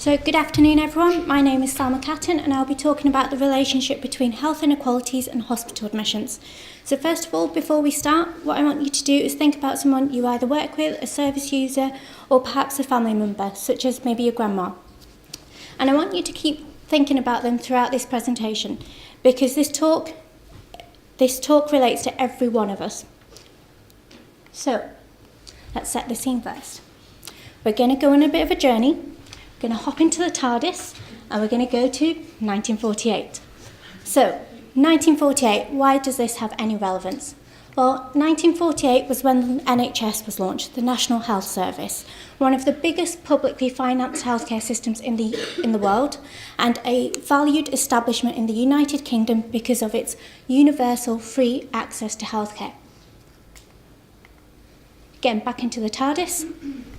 So good afternoon everyone, my name is Salma Khatun and I'll be talking about the relationship between health inequalities and hospital admissions. So first of all, before we start, what I want you to do is think about someone you either work with, a service user, or perhaps a family member, such as maybe your grandma. And I want you to keep thinking about them throughout this presentation, because this talk relates to every one of us. So, let's set the scene first. We're going to go on a bit of a journey. We're going to hop into the TARDIS and we're going to go to 1948. So, 1948, why does this have any relevance? Well, 1948 was when the NHS was launched, the National Health Service, one of the biggest publicly financed healthcare systems in the world, and a valued establishment in the United Kingdom because of its universal free access to healthcare. Getting back into the TARDIS,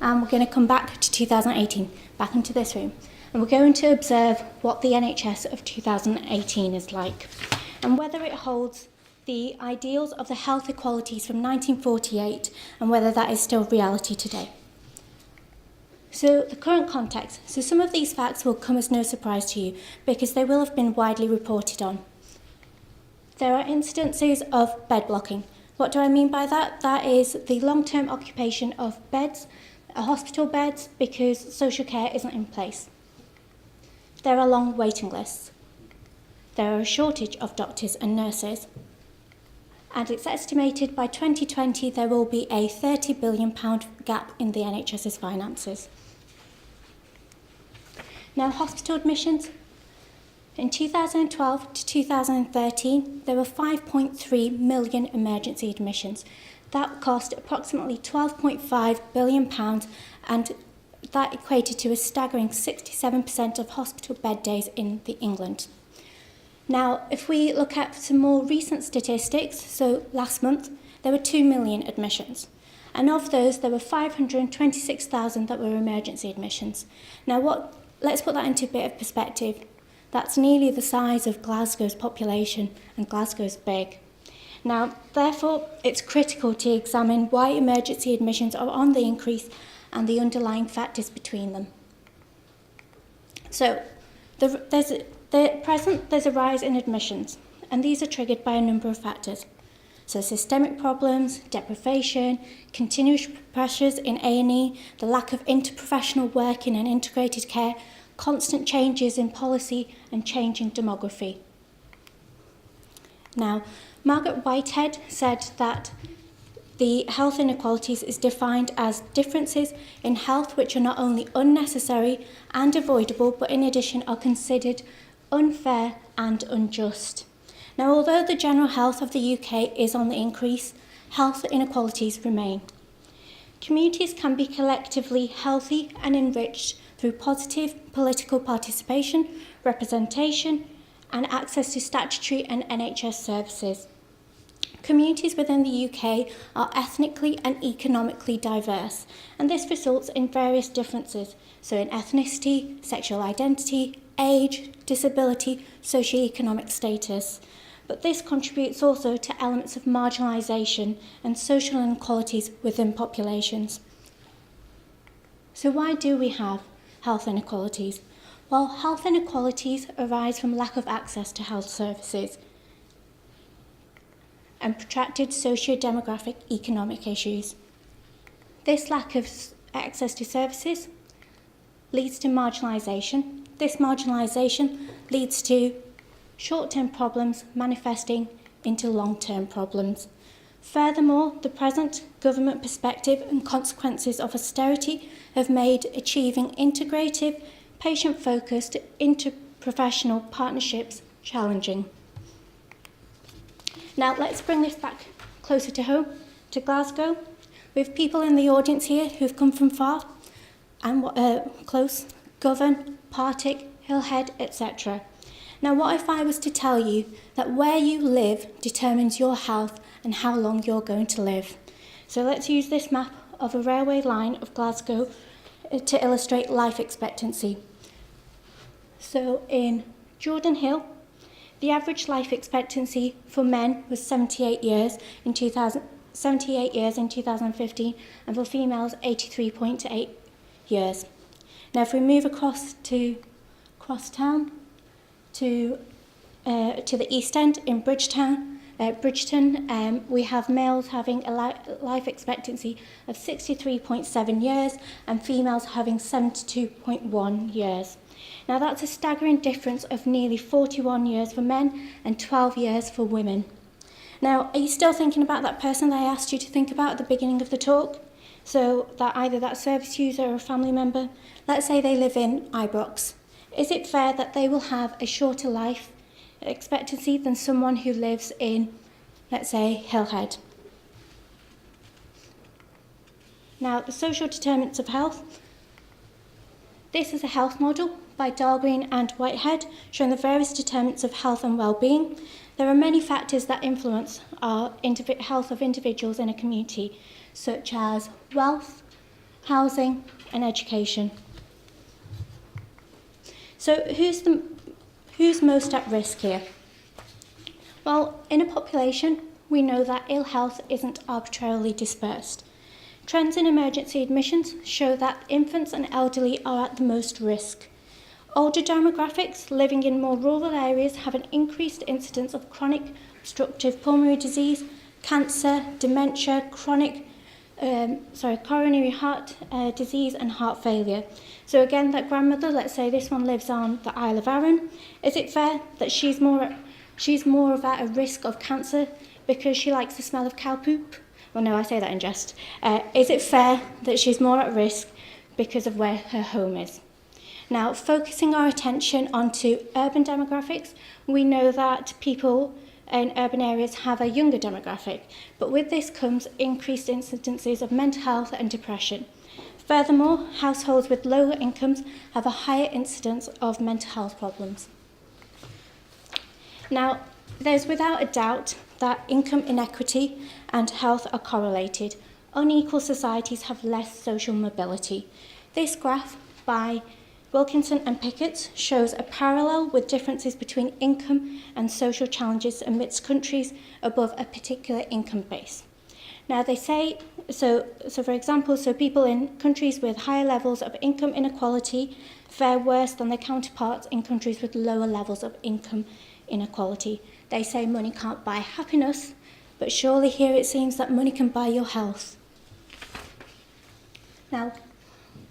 and we're going to come back to 2018, back into this room, and we're going to observe what the NHS of 2018 is like, and whether it holds the ideals of the health equalities from 1948, and whether that is still reality today. So the current context, so some of these facts will come as no surprise to you, because they will have been widely reported on. There are incidences of bed blocking. What do I mean by that? That is the long-term occupation of beds, hospital beds, because social care isn't in place. There are long waiting lists. There are a shortage of doctors and nurses. And it's estimated by 2020 there will be a £30 billion gap in the NHS's finances. Now, hospital admissions. In 2012 to 2013, there were 5.3 million emergency admissions. That cost approximately £12.5 billion, and that equated to a staggering 67% of hospital bed days in England. Now, if we look at some more recent statistics, so last month, there were 2 million admissions. And of those, there were 526,000 that were emergency admissions. Now, let's put that into a bit of perspective. That's nearly the size of Glasgow's population, and Glasgow's big. Now, therefore, it's critical to examine why emergency admissions are on the increase and the underlying factors between them. So, there's a rise in admissions, and these are triggered by a number of factors. So systemic problems, deprivation, continuous pressures in A&E, the lack of interprofessional work in an integrated care, constant changes in policy and changing demography. Now, Margaret Whitehead said that the health inequalities is defined as differences in health which are not only unnecessary and avoidable, but in addition are considered unfair and unjust. Now, although the general health of the UK is on the increase, health inequalities remain. Communities can be collectively healthy and enriched through positive political participation, representation, and access to statutory and NHS services. Communities within the UK are ethnically and economically diverse, and this results in various differences, so in ethnicity, sexual identity, age, disability, socioeconomic status. But this contributes also to elements of marginalisation and social inequalities within populations. So why do we have health inequalities? Well, health inequalities arise from lack of access to health services and protracted socio-demographic economic issues. This lack of access to services leads to marginalisation. This marginalisation leads to short-term problems manifesting into long-term problems. Furthermore, the present government perspective and consequences of austerity have made achieving integrative, patient-focused, interprofessional partnerships challenging. Now, let's bring this back closer to home, to Glasgow. We have people in the audience here who've come from far and close, Govan, Partick, Hillhead, etc. Now, what if I was to tell you that where you live determines your health and how long you're going to live? So let's use this map of a railway line of Glasgow to illustrate life expectancy. So in Jordan Hill, the average life expectancy for men was 78 years in 2015, and for females 83.8 years. Now, if we move across town to the East End in Bridgeton, we have males having a life expectancy of 63.7 years and females having 72.1 years. Now, that's a staggering difference of nearly 41 years for men and 12 years for women. Now, are you still thinking about that person that I asked you to think about at the beginning of the talk? So that either that service user or a family member, let's say they live in Ibrox. Is it fair that they will have a shorter life expectancy than someone who lives in, let's say, Hillhead? Now, the social determinants of health. This is a health model by Dahlgreen and Whitehead, showing the various determinants of health and well-being. There are many factors that influence our health of individuals in a community, such as wealth, housing, and education. So who's most at risk here? Well, in a population, we know that ill health isn't arbitrarily dispersed. Trends in emergency admissions show that infants and elderly are at the most risk. Older demographics living in more rural areas have an increased incidence of chronic obstructive pulmonary disease, cancer, dementia, coronary heart disease and heart failure. So again, that grandmother, let's say this one lives on the Isle of Arran, is it fair that she's more at a risk of cancer because she likes the smell of cow poop? Well, no, I say that in jest. Is it fair that she's more at risk because of where her home is? Now, focusing our attention onto urban demographics, we know that people in urban areas have a younger demographic, but with this comes increased incidences of mental health and depression. Furthermore, households with lower incomes have a higher incidence of mental health problems. Now, there's without a doubt that income inequity and health are correlated. Unequal societies have less social mobility. This graph by Wilkinson and Pickett shows a parallel with differences between income and social challenges amidst countries above a particular income base. Now they say, so for example, people in countries with higher levels of income inequality fare worse than their counterparts in countries with lower levels of income inequality. They say money can't buy happiness, but surely here it seems that money can buy your health. Now,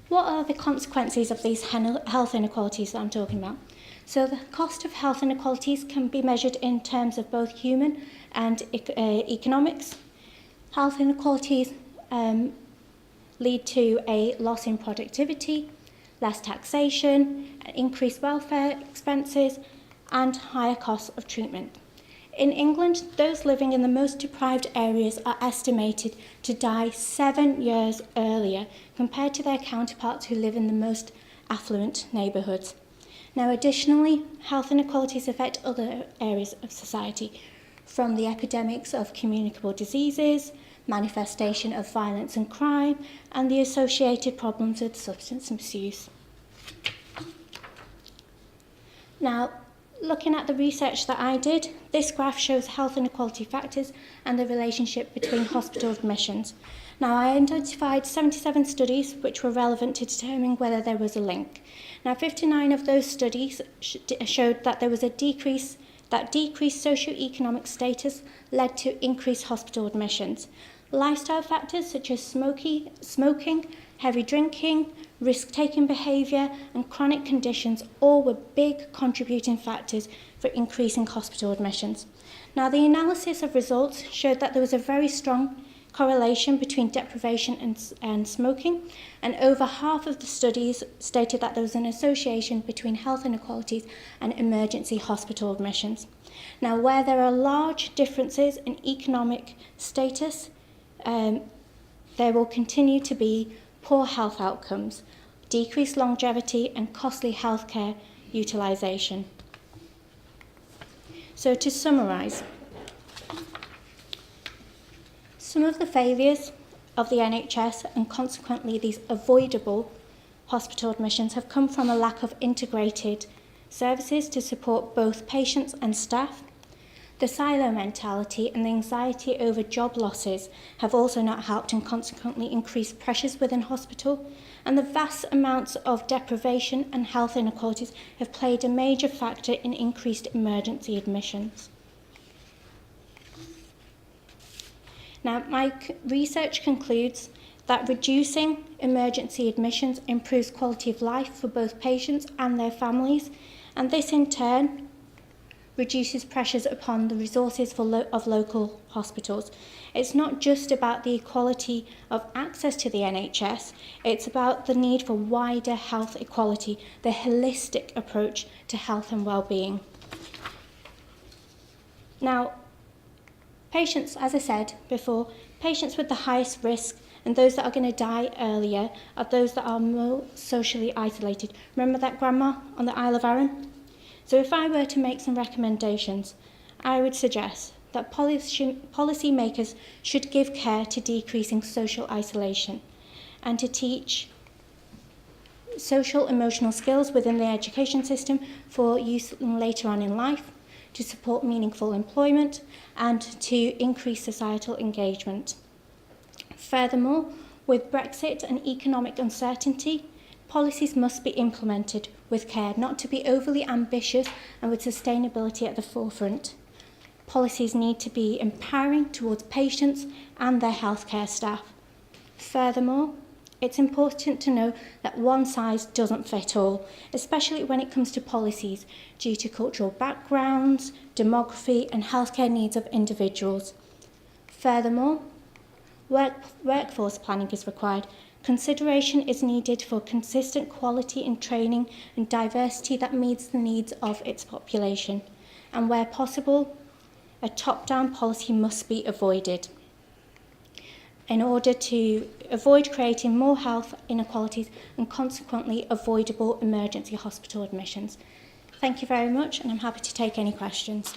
what are the consequences of these health inequalities that I'm talking about? So the cost of health inequalities can be measured in terms of both human and economics. Health inequalities lead to a loss in productivity, less taxation, increased welfare expenses, and higher costs of treatment. In England, those living in the most deprived areas are estimated to die 7 years earlier compared to their counterparts who live in the most affluent neighbourhoods. Now, additionally, health inequalities affect other areas of society, from the epidemics of communicable diseases, manifestation of violence and crime, and the associated problems with substance misuse. Now, looking at the research that I did, this graph shows health inequality factors and the relationship between hospital admissions. Now, I identified 77 studies which were relevant to determine whether there was a link. Now, 59 of those studies showed that there was a decreased socioeconomic status led to increased hospital admissions. Lifestyle factors such as smoking, heavy drinking, risk-taking behaviour and chronic conditions all were big contributing factors for increasing hospital admissions. Now, the analysis of results showed that there was a very strong correlation between deprivation and smoking, and over half of the studies stated that there was an association between health inequalities and emergency hospital admissions. Now, where there are large differences in economic status, there will continue to be poor health outcomes, decreased longevity and costly healthcare utilisation. So to summarise, some of the failures of the NHS and consequently these avoidable hospital admissions have come from a lack of integrated services to support both patients and staff, The silo mentality and the anxiety over job losses have also not helped and consequently increased pressures within hospital, and the vast amounts of deprivation and health inequalities have played a major factor in increased emergency admissions. Now, my research concludes that reducing emergency admissions improves quality of life for both patients and their families, and this in turn reduces pressures upon the resources of local hospitals. It's not just about the equality of access to the NHS, it's about the need for wider health equality, the holistic approach to health and well-being. Now, patients, as I said before, patients with the highest risk and those that are going to die earlier are those that are more socially isolated. Remember that grandma on the Isle of Arran? So if I were to make some recommendations, I would suggest that policy makers should give care to decreasing social isolation and to teach social emotional skills within the education system for use later on in life, to support meaningful employment and to increase societal engagement. Furthermore, with Brexit and economic uncertainty, policies must be implemented with care, not to be overly ambitious and with sustainability at the forefront. Policies need to be empowering towards patients and their healthcare staff. Furthermore, it's important to know that one size doesn't fit all, especially when it comes to policies due to cultural backgrounds, demography and healthcare needs of individuals. Furthermore, workforce planning is required. Consideration is needed for consistent quality in training and diversity that meets the needs of its population. And where possible, a top-down policy must be avoided in order to avoid creating more health inequalities and consequently avoidable emergency hospital admissions. Thank you very much, and I'm happy to take any questions.